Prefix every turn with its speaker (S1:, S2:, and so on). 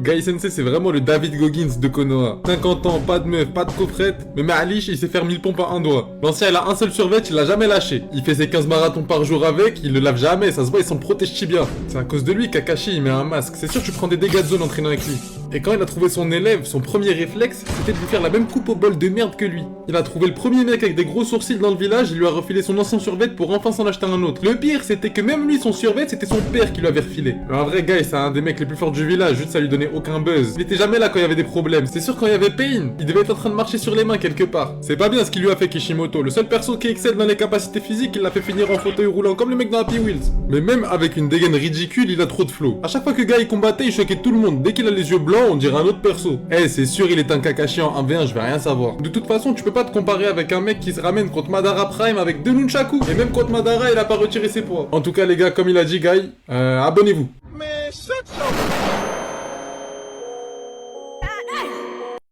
S1: Guy Sensei, c'est vraiment le David Goggins de Konoha. 50 ans, pas de meuf, pas de coffrette, mais Malish, il sait faire 1000 pompes à un doigt. L'ancien, il a un seul survêt, il l'a jamais lâché. Il fait ses 15 marathons par jour avec, il le lave jamais, ça se voit, il s'en protège tibia. C'est à cause de lui, Kakashi, il met un masque. C'est sûr, tu prends des dégâts de zone entraînant avec lui. Et quand il a trouvé son élève, son premier réflexe, c'était de lui faire la même coupe au bol de merde que lui. Il a trouvé le premier mec avec des gros sourcils dans le village, il lui a refilé son ancien survêt pour enfin s'en acheter un autre. Le pire, c'était que même lui, son survêt, c'était son père qui lui avait refilé. Un vrai gars, c'est un des mecs les plus forts du village, juste ça lui donnait aucun buzz. Il était jamais là quand il y avait des problèmes. C'est sûr, quand il y avait Pain, il devait être en train de marcher sur les mains quelque part. C'est pas bien ce qu'il lui a fait Kishimoto. Le seul perso qui excelle dans les capacités physiques, il l'a fait finir en fauteuil roulant comme le mec dans Happy Wheels. Mais même avec une dégaine ridicule, il a trop de flow. À chaque fois que Guy combattait, il choquait tout le monde. Dès qu'il a les yeux blancs, on dirait un autre perso. Eh, c'est sûr, il est un Kakashi en 1v1, je vais rien savoir. De toute façon, tu peux pas te comparer avec un mec qui se ramène contre Madara Prime avec 2 nunchaku. Et même contre Madara, il a pas retiré ses poids. En tout cas, les gars, comme il a dit Guy, abonnez-vous.
S2: Man, shut your